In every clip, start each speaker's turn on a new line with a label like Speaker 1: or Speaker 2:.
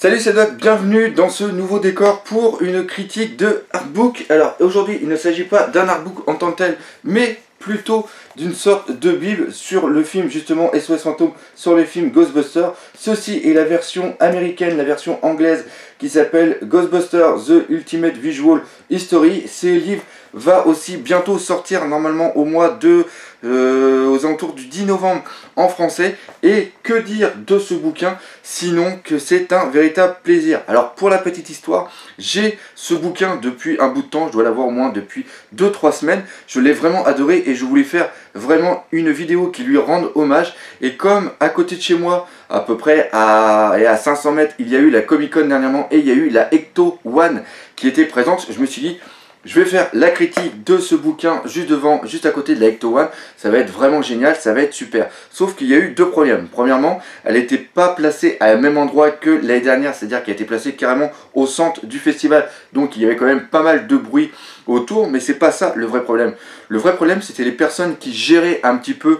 Speaker 1: Salut, c'est Doc, bienvenue dans ce nouveau décor pour une critique de artbook. Alors aujourd'hui il ne s'agit pas d'un artbook en tant que tel, mais plutôt d'une sorte de bible sur le film justement SOS Fantôme, sur le film Ghostbusters. Ceci est la version américaine, la version anglaise qui s'appelle Ghostbusters The Ultimate Visual History. Ce livre va aussi bientôt sortir normalement au mois de aux alentours du 10 novembre en français. Et que dire de ce bouquin sinon que c'est un véritable plaisir. Alors pour la petite histoire, j'ai ce bouquin depuis un bout de temps, je dois l'avoir au moins depuis 2-3 semaines. Je l'ai vraiment adoré et je voulais faire vraiment une vidéo qui lui rende hommage. Et comme à côté de chez moi, à peu près à 500 mètres, il y a eu la Comic Con dernièrement et il y a eu la Ecto One qui était présente, je me suis dit je vais faire la critique de ce bouquin juste devant, juste à côté de la Ecto One. Ça va être vraiment génial, ça va être super. Sauf qu'il y a eu deux problèmes. Premièrement, elle n'était pas placée à même endroit que l'année dernière, c'est-à-dire qu'elle était placée carrément au centre du festival. Donc il y avait quand même pas mal de bruit autour, mais c'est pas ça le vrai problème. Le vrai problème, c'était les personnes qui géraient un petit peu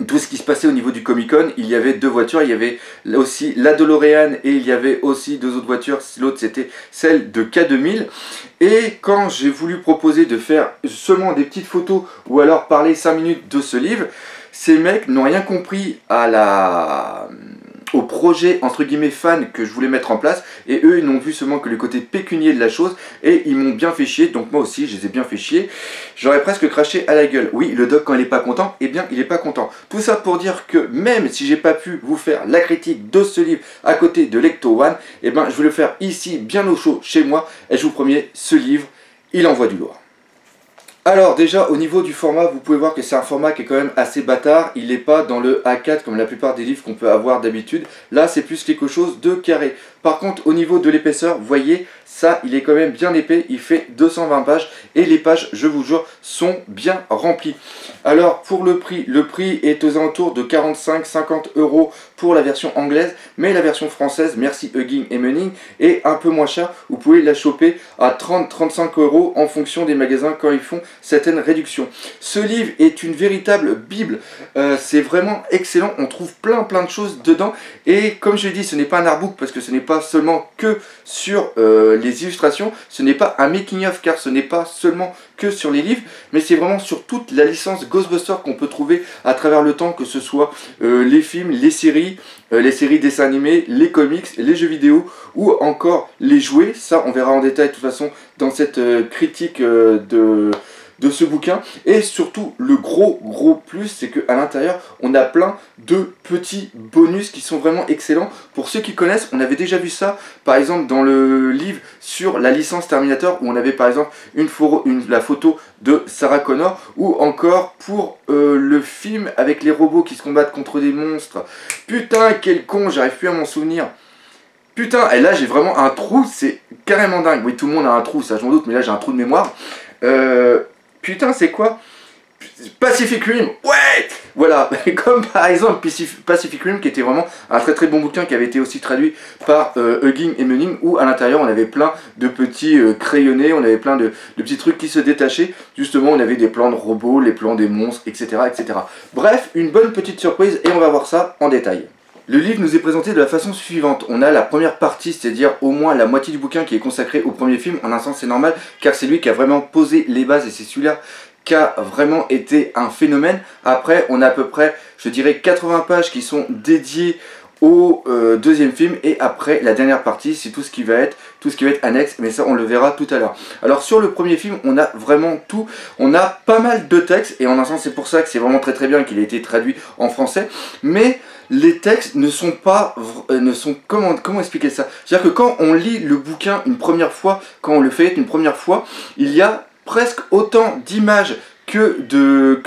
Speaker 1: tout ce qui se passait au niveau du Comic Con. Il y avait deux voitures, il y avait aussi la DeLorean et il y avait aussi deux autres voitures. L'autre c'était celle de K2000. Et quand j'ai voulu proposer de faire seulement des petites photos ou alors parler 5 minutes de ce livre, ces mecs n'ont rien compris au projet entre guillemets fan que je voulais mettre en place, et eux ils n'ont vu seulement que le côté pécunier de la chose et ils m'ont bien fait chier. Donc moi aussi je les ai bien fait chier, j'aurais presque craché à la gueule. Oui, le doc quand il est pas content, eh bien il est pas content. Tout ça pour dire que même si j'ai pas pu vous faire la critique de ce livre à côté de l'Ecto One, eh bien je vais le faire ici bien au chaud chez moi, et je vous promets, ce livre il envoie du lourd. Alors déjà au niveau du format, vous pouvez voir que c'est un format qui est quand même assez bâtard. Il n'est pas dans le A4 comme la plupart des livres qu'on peut avoir d'habitude. Là c'est plus quelque chose de carré. Par contre au niveau de l'épaisseur, vous voyez, ça il est quand même bien épais. Il fait 220 pages et les pages, je vous jure, sont bien remplies. Alors pour le prix est aux alentours de 45-50 € pour la version anglaise. Mais la version française, merci Hugging et Munning, est un peu moins chère. Vous pouvez la choper à 30-35 € en fonction des magasins quand ils font certaines réductions. Ce livre est une véritable bible, c'est vraiment excellent, on trouve plein de choses dedans. Et comme je l'ai dit, ce n'est pas un artbook parce que ce n'est pas seulement que sur les illustrations, ce n'est pas un making of car ce n'est pas seulement que sur les livres, mais c'est vraiment sur toute la licence Ghostbusters qu'on peut trouver à travers le temps, que ce soit les films, les séries dessins animés, les comics, les jeux vidéo ou encore les jouets. Ça on verra en détail de toute façon dans cette critique de ce bouquin. Et surtout le gros plus, c'est qu'à l'intérieur on a plein de petits bonus qui sont vraiment excellents. Pour ceux qui connaissent, on avait déjà vu ça par exemple dans le livre sur la licence Terminator, où on avait par exemple la photo de Sarah Connor, ou encore pour le film avec les robots qui se combattent contre des monstres. Putain quel con, j'arrive plus à m'en souvenir. Putain, et là j'ai vraiment un trou, c'est carrément dingue. Oui, tout le monde a un trou, ça je m'en doute, mais là j'ai un trou de mémoire. Putain, c'est quoi? Pacific Rim, ouais. Voilà, comme par exemple Pacific Rim, qui était vraiment un très bon bouquin, qui avait été aussi traduit par Hugging et Munning, où à l'intérieur on avait plein de petits crayonnés, on avait plein de petits trucs qui se détachaient. Justement, on avait des plans de robots, les plans des monstres, etc. Bref, une bonne petite surprise, et on va voir ça en détail. Le livre nous est présenté de la façon suivante. On a la première partie, c'est-à-dire au moins la moitié du bouquin qui est consacrée au premier film. En un sens c'est normal, car c'est lui qui a vraiment posé les bases, et c'est celui-là qui a vraiment été un phénomène. Après on a à peu près, je dirais, 80 pages qui sont dédiées au deuxième film, et après la dernière partie c'est tout ce qui va être annexe, mais ça on le verra tout à l'heure. Alors sur le premier film on a vraiment tout, on a pas mal de textes, et en un sens c'est pour ça que c'est vraiment très bien qu'il ait été traduit en français, mais les textes ne sont pas, comment expliquer ça? C'est-à-dire que quand on lit le bouquin une première fois, quand on le fait une première fois, il y a presque autant d'images que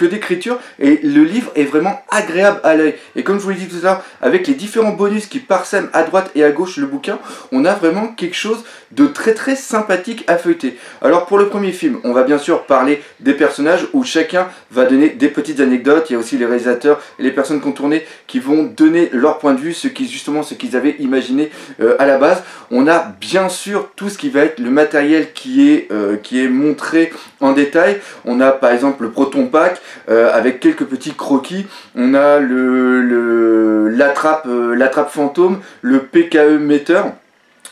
Speaker 1: d'écriture, et le livre est vraiment agréable à l'œil. Et comme je vous l'ai dit tout à l'heure, avec les différents bonus qui parsèment à droite et à gauche le bouquin, on a vraiment quelque chose de très sympathique à feuilleter. Alors pour le premier film, on va bien sûr parler des personnages, où chacun va donner des petites anecdotes. Il y a aussi les réalisateurs et les personnes qui ont tourné qui vont donner leur point de vue, ce qu'ils avaient imaginé à la base. On a bien sûr tout ce qui va être le matériel qui est montré en détail. On a par exemple le Proton Pack avec quelques petits croquis. On a l'attrape fantôme, le PKE Meter.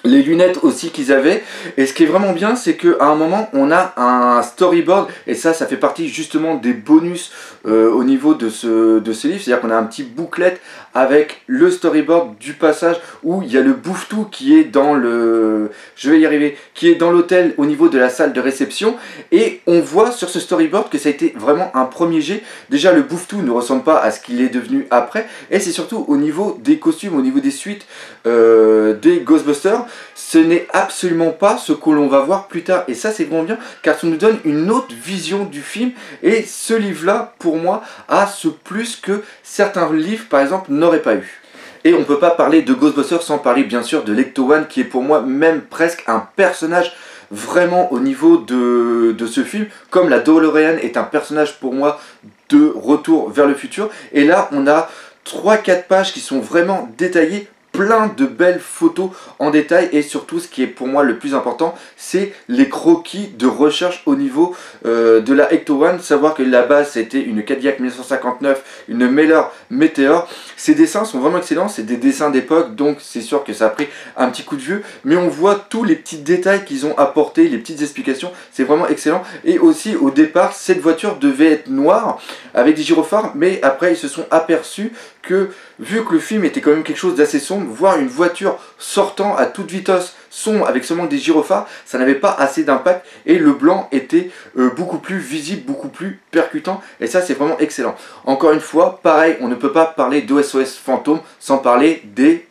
Speaker 1: les lunettes aussi qu'ils avaient. Et ce qui est vraiment bien, c'est qu'à un moment on a un storyboard, et ça fait partie justement des bonus au niveau de ce livre, c'est à dire qu'on a un petit booklet avec le storyboard du passage où il y a le Bouffe-Tout qui est dans le, je vais y arriver, qui est dans l'hôtel au niveau de la salle de réception, et on voit sur ce storyboard que ça a été vraiment un premier jet. Déjà le Bouffe-Tout ne ressemble pas à ce qu'il est devenu après, et c'est surtout au niveau des costumes, au niveau des suites des Ghostbusters, ce n'est absolument pas ce que l'on va voir plus tard, et ça c'est vraiment bien car ça nous donne une autre vision du film. Et ce livre là pour moi a ce plus que certains livres par exemple n'auraient pas eu. Et on ne peut pas parler de Ghostbusters sans parler bien sûr de l'Ecto-1, qui est pour moi même presque un personnage vraiment au niveau de ce film, comme la DeLorean est un personnage pour moi de Retour vers le futur. Et là on a 3-4 pages qui sont vraiment détaillées, plein de belles photos en détail, et surtout ce qui est pour moi le plus important, c'est les croquis de recherche au niveau de la Ecto-1. Savoir que la base c'était une Cadillac 1959, une Miller Meteor. Ces dessins sont vraiment excellents, c'est des dessins d'époque, donc c'est sûr que ça a pris un petit coup de vieux, mais on voit tous les petits détails qu'ils ont apportés, les petites explications, c'est vraiment excellent. Et aussi au départ cette voiture devait être noire avec des gyrophares, mais après ils se sont aperçus que vu que le film était quand même quelque chose d'assez sombre, voir une voiture sortant à toute vitesse sombre avec seulement des gyrophares, ça n'avait pas assez d'impact, et le blanc était beaucoup plus visible, beaucoup plus percutant, et ça c'est vraiment excellent. Encore une fois, pareil, on ne peut pas parler d'OSOS Fantôme sans parler des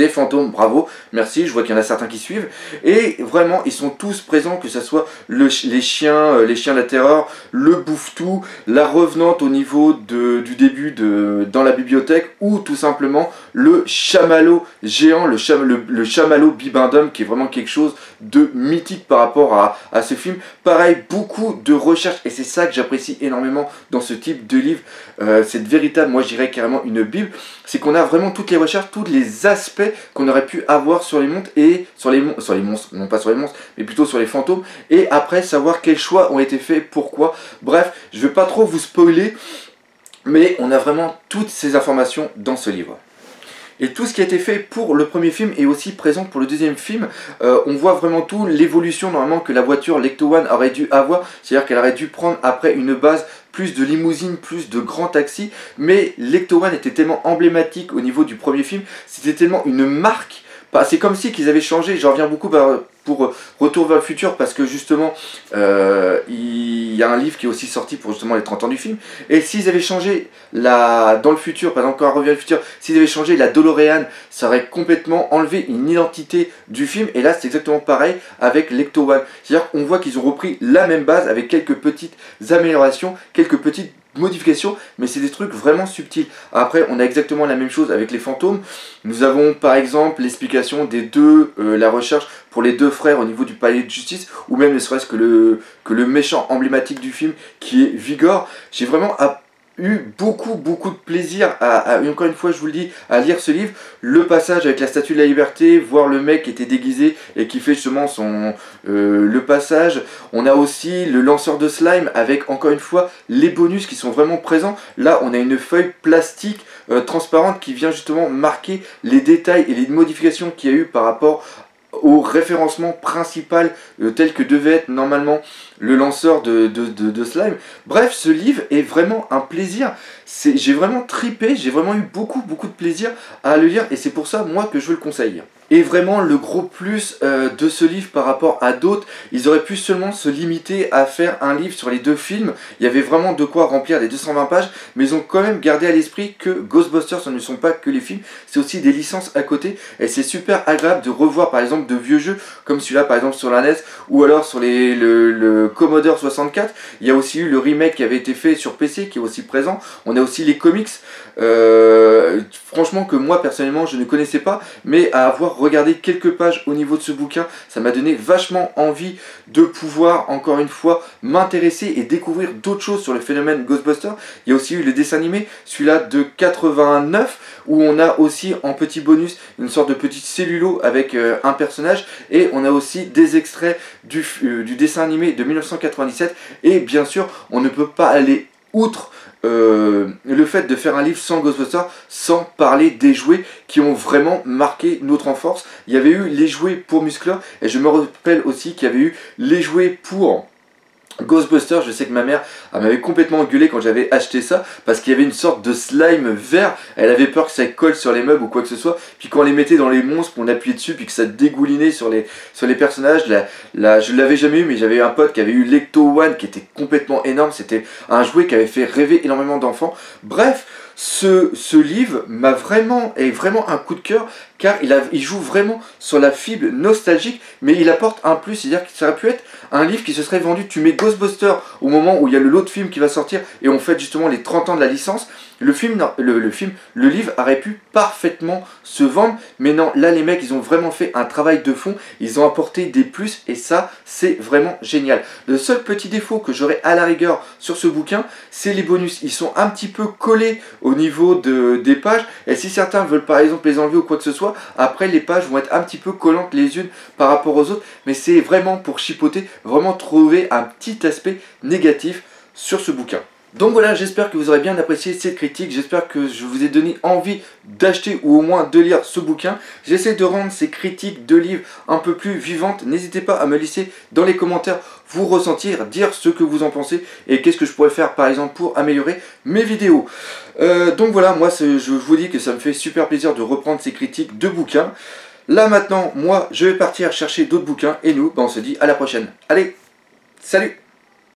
Speaker 1: fantômes. Bravo, merci, je vois qu'il y en a certains qui suivent, et vraiment ils sont tous présents, que ce soit les chiens de la terreur, le Bouffe-Tout, la revenante au niveau du début dans la bibliothèque, ou tout simplement le chamallow géant, le chamallow bibendum, qui est vraiment quelque chose de mythique par rapport à ce film. Pareil, beaucoup de recherches, et c'est ça que j'apprécie énormément dans ce type de livre, cette véritable, moi je dirais carrément une bible, c'est qu'on a vraiment toutes les recherches, tous les aspects qu'on aurait pu avoir sur les monstres, et sur les monstres, non pas sur les monstres, mais plutôt sur les fantômes, et après savoir quels choix ont été faits, pourquoi. Bref, je ne vais pas trop vous spoiler, mais on a vraiment toutes ces informations dans ce livre. Et tout ce qui a été fait pour le premier film est aussi présent pour le deuxième film. On voit vraiment tout, l'évolution normalement que la voiture l'Ecto-1 aurait dû avoir, c'est-à-dire qu'elle aurait dû prendre après une base plus de limousine, plus de grand taxi, mais l'Ecto-1 était tellement emblématique au niveau du premier film, c'était tellement une marque. C'est comme si qu'ils avaient changé, j'en reviens beaucoup pour Retour vers le futur, parce que justement il y a un livre qui est aussi sorti pour justement les 30 ans du film, et s'ils avaient changé dans le futur, par exemple quand on revient au futur, s'ils avaient changé la DeLorean, ça aurait complètement enlevé une identité du film, et là c'est exactement pareil avec l'Ecto-1, c'est-à-dire qu'on voit qu'ils ont repris la même base avec quelques petites améliorations, quelques petites modifications, mais c'est des trucs vraiment subtils. Après on a exactement la même chose avec les fantômes. Nous avons par exemple l'explication des deux, la recherche pour les deux frères au niveau du palais de justice, ou même ne serait-ce que le méchant emblématique du film qui est Vigor. J'ai vraiment eu beaucoup de plaisir encore une fois je vous le dis, à lire ce livre. Le passage avec la statue de la liberté, voir le mec qui était déguisé et qui fait justement le passage. On a aussi le lanceur de slime avec encore une fois les bonus qui sont vraiment présents. Là on a une feuille plastique transparente qui vient justement marquer les détails et les modifications qu'il y a eu par rapport au référencement principal tel que devait être normalement le lanceur de slime. Bref, ce livre est vraiment un plaisir. J'ai vraiment tripé, j'ai vraiment eu beaucoup de plaisir à le lire, et c'est pour ça moi que je veux le conseiller. Et vraiment le gros plus de ce livre par rapport à d'autres, ils auraient pu seulement se limiter à faire un livre sur les deux films. Il y avait vraiment de quoi remplir les 220 pages, mais ils ont quand même gardé à l'esprit que Ghostbusters, ce ne sont pas que les films, c'est aussi des licences à côté, et c'est super agréable de revoir par exemple de vieux jeux comme celui-là par exemple sur la NES, ou alors sur le Commodore 64. Il y a aussi eu le remake qui avait été fait sur PC qui est aussi présent. On a aussi les comics, franchement que moi personnellement je ne connaissais pas, mais à avoir regardé quelques pages au niveau de ce bouquin, ça m'a donné vachement envie de pouvoir encore une fois m'intéresser et découvrir d'autres choses sur le phénomène Ghostbusters. Il y a aussi eu le dessin animé, celui-là de 89, où on a aussi en petit bonus une sorte de petit cellulo avec un personnage, et on a aussi des extraits du dessin animé de 1997, et bien sûr on ne peut pas aller outre le fait de faire un livre sans Ghostbusters, sans parler des jouets qui ont vraiment marqué notre enfance. Il y avait eu les jouets pour Musclor, et je me rappelle aussi qu'il y avait eu les jouets pour Ghostbusters. Je sais que ma mère m'avait complètement engueulé quand j'avais acheté ça, parce qu'il y avait une sorte de slime vert, elle avait peur que ça colle sur les meubles ou quoi que ce soit, puis quand on les mettait dans les monstres, qu'on appuyait dessus, puis que ça dégoulinait sur les personnages. Je l'avais jamais eu, mais j'avais eu un pote qui avait eu l'Ecto One, qui était complètement énorme, c'était un jouet qui avait fait rêver énormément d'enfants. Bref, ce livre est vraiment un coup de cœur, car il joue vraiment sur la fibre nostalgique, mais il apporte un plus, c'est-à-dire que ça aurait pu être un livre qui se serait vendu, tu mets Ghostbusters au moment où il y a l'autre film qui va sortir, et on fête justement les 30 ans de la licence, le livre aurait pu parfaitement se vendre, mais non, là les mecs ils ont vraiment fait un travail de fond, ils ont apporté des plus, et ça c'est vraiment génial. Le seul petit défaut que j'aurais à la rigueur sur ce bouquin, c'est les bonus, ils sont un petit peu collés au niveau des pages, et si certains veulent par exemple les enlever ou quoi que ce soit, après les pages vont être un petit peu collantes les unes par rapport aux autres, mais c'est vraiment pour chipoter, vraiment trouver un petit aspect négatif sur ce bouquin. Donc voilà, j'espère que vous aurez bien apprécié cette critique, j'espère que je vous ai donné envie d'acheter ou au moins de lire ce bouquin. J'essaie de rendre ces critiques de livres un peu plus vivantes. N'hésitez pas à me laisser dans les commentaires vous ressentir, dire ce que vous en pensez et qu'est-ce que je pourrais faire par exemple pour améliorer mes vidéos. Donc voilà, moi je vous dis que ça me fait super plaisir de reprendre ces critiques de bouquins. Là maintenant, moi je vais partir chercher d'autres bouquins et nous, on se dit à la prochaine. Allez, salut!